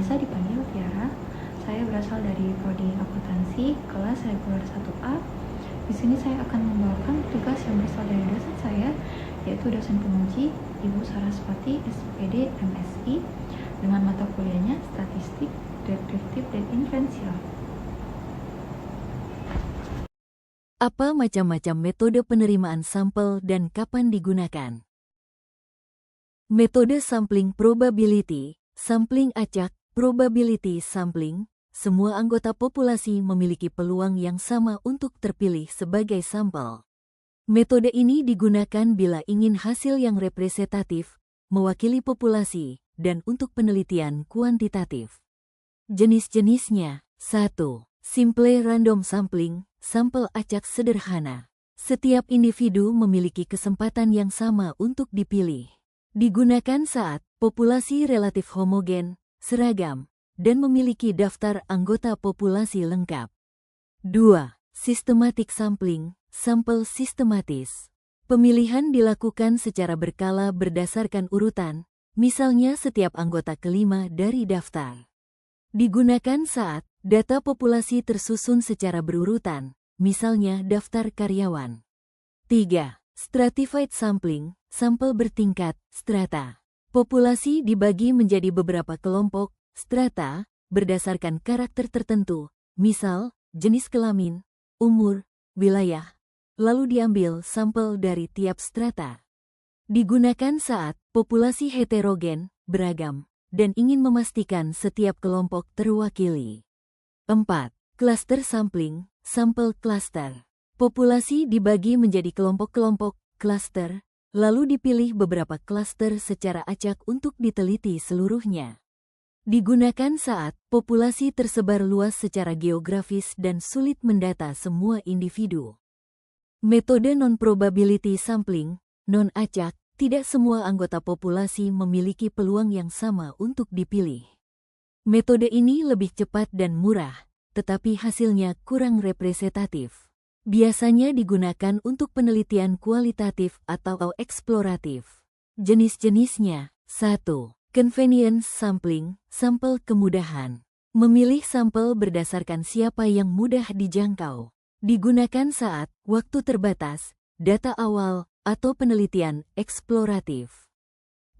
Biasa dipanggil Tiara. Saya berasal dari prodi akuntansi kelas reguler 1A. Di sini saya akan membawakan tugas yang berasal dari dosen saya, yaitu dosen penguji Ibu Saraswati SPD MSI dengan mata kuliahnya Statistik, Deskriptif, dan Inferensial. Apa macam-macam metode penerimaan sampel dan kapan digunakan? Metode sampling probability, sampling acak, probability sampling, semua anggota populasi memiliki peluang yang sama untuk terpilih sebagai sampel. Metode ini digunakan bila ingin hasil yang representatif, mewakili populasi, dan untuk penelitian kuantitatif. Jenis-jenisnya: 1. Simple random sampling, sampel acak sederhana. Setiap individu memiliki kesempatan yang sama untuk dipilih. Digunakan saat populasi relatif homogen, seragam, dan memiliki daftar anggota populasi lengkap. 2. Systematic sampling, sampel sistematis. Pemilihan dilakukan secara berkala berdasarkan urutan, misalnya setiap anggota kelima dari daftar. Digunakan saat data populasi tersusun secara berurutan, misalnya daftar karyawan. 3. Stratified sampling, sampel bertingkat, strata. Populasi dibagi menjadi beberapa kelompok, strata, berdasarkan karakter tertentu, misal, jenis kelamin, umur, wilayah, lalu diambil sampel dari tiap strata. Digunakan saat populasi heterogen, beragam, dan ingin memastikan setiap kelompok terwakili. 4. Cluster sampling, sampel cluster. Populasi dibagi menjadi kelompok-kelompok, cluster, lalu dipilih beberapa cluster secara acak untuk diteliti seluruhnya. Digunakan saat populasi tersebar luas secara geografis dan sulit mendata semua individu. Metode non-probability sampling, non-acak, tidak semua anggota populasi memiliki peluang yang sama untuk dipilih. Metode ini lebih cepat dan murah, tetapi hasilnya kurang representatif. Biasanya digunakan untuk penelitian kualitatif atau eksploratif. Jenis-jenisnya: 1. Convenience sampling, sampel kemudahan. Memilih sampel berdasarkan siapa yang mudah dijangkau. Digunakan saat waktu terbatas, data awal, atau penelitian eksploratif.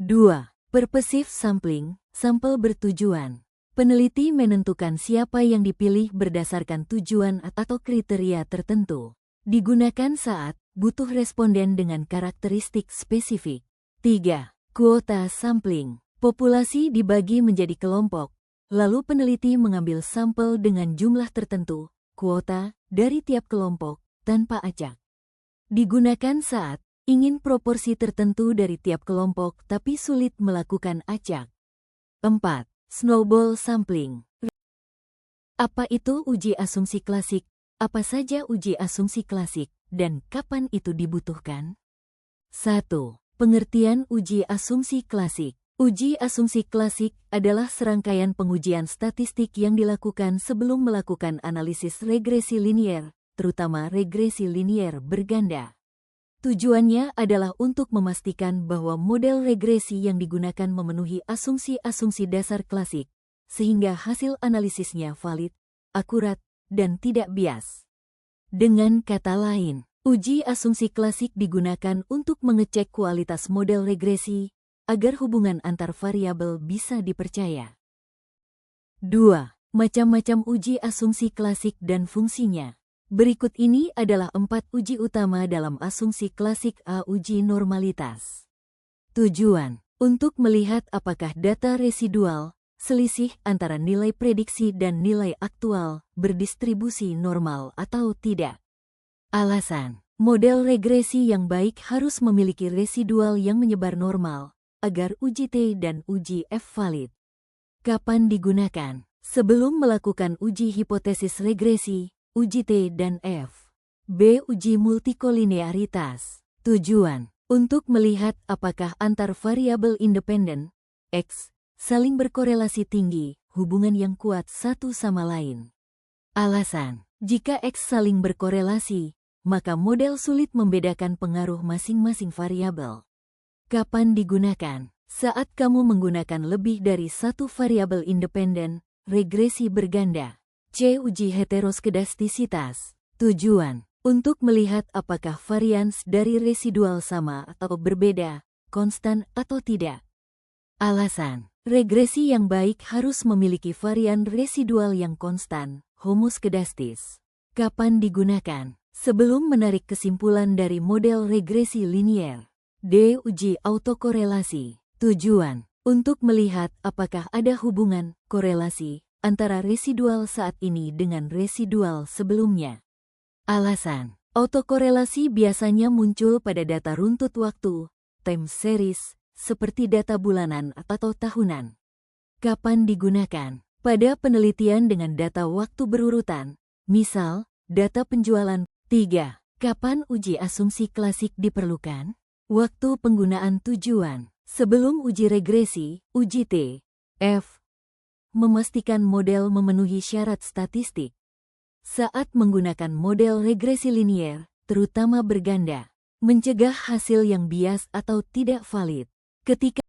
2. Purposive sampling, sampel bertujuan. Peneliti menentukan siapa yang dipilih berdasarkan tujuan atau kriteria tertentu. Digunakan saat butuh responden dengan karakteristik spesifik. 3. Kuota sampling. Populasi dibagi menjadi kelompok, lalu peneliti mengambil sampel dengan jumlah tertentu, kuota, dari tiap kelompok, tanpa acak. Digunakan saat ingin proporsi tertentu dari tiap kelompok tapi sulit melakukan acak. 4. Snowball sampling. Apa itu uji asumsi klasik? Apa saja uji asumsi klasik, dan kapan itu dibutuhkan? 1. Pengertian uji asumsi klasik. Uji asumsi klasik adalah serangkaian pengujian statistik yang dilakukan sebelum melakukan analisis regresi linier, terutama regresi linier berganda. Tujuannya adalah untuk memastikan bahwa model regresi yang digunakan memenuhi asumsi-asumsi dasar klasik, sehingga hasil analisisnya valid, akurat, dan tidak bias. Dengan kata lain, uji asumsi klasik digunakan untuk mengecek kualitas model regresi, agar hubungan antar variabel bisa dipercaya. 2. Macam-macam uji asumsi klasik dan fungsinya. Berikut ini adalah 4 uji utama dalam asumsi klasik A. Uji normalitas. Tujuan: untuk melihat apakah data residual, selisih antara nilai prediksi dan nilai aktual, berdistribusi normal atau tidak. Alasan: model regresi yang baik harus memiliki residual yang menyebar normal, agar uji T dan uji F valid. Kapan digunakan? Sebelum melakukan uji hipotesis regresi, uji T dan F. B. Uji multikolinearitas. Tujuan: untuk melihat apakah antar variabel independen, X, saling berkorelasi tinggi, hubungan yang kuat satu sama lain. Alasan: jika X saling berkorelasi, maka model sulit membedakan pengaruh masing-masing variabel. Kapan digunakan? Saat kamu menggunakan lebih dari satu variabel independen, regresi berganda. C. Uji heteroskedastisitas. Tujuan: untuk melihat apakah varians dari residual sama atau berbeda, konstan atau tidak. Alasan: regresi yang baik harus memiliki varian residual yang konstan, homoskedastis. Kapan digunakan? Sebelum menarik kesimpulan dari model regresi linier. D. Uji autokorelasi. Tujuan: untuk melihat apakah ada hubungan, korelasi, antara residual saat ini dengan residual sebelumnya. Alasan: autokorelasi biasanya muncul pada data runtut waktu, time series, seperti data bulanan atau tahunan. Kapan digunakan? Pada penelitian dengan data waktu berurutan, misal, data penjualan. 3. Kapan uji asumsi klasik diperlukan? Waktu penggunaan tujuan. Sebelum uji regresi, uji T. F. Memastikan model memenuhi syarat statistik. Saat menggunakan model regresi linier, terutama berganda, mencegah hasil yang bias atau tidak valid. Ketika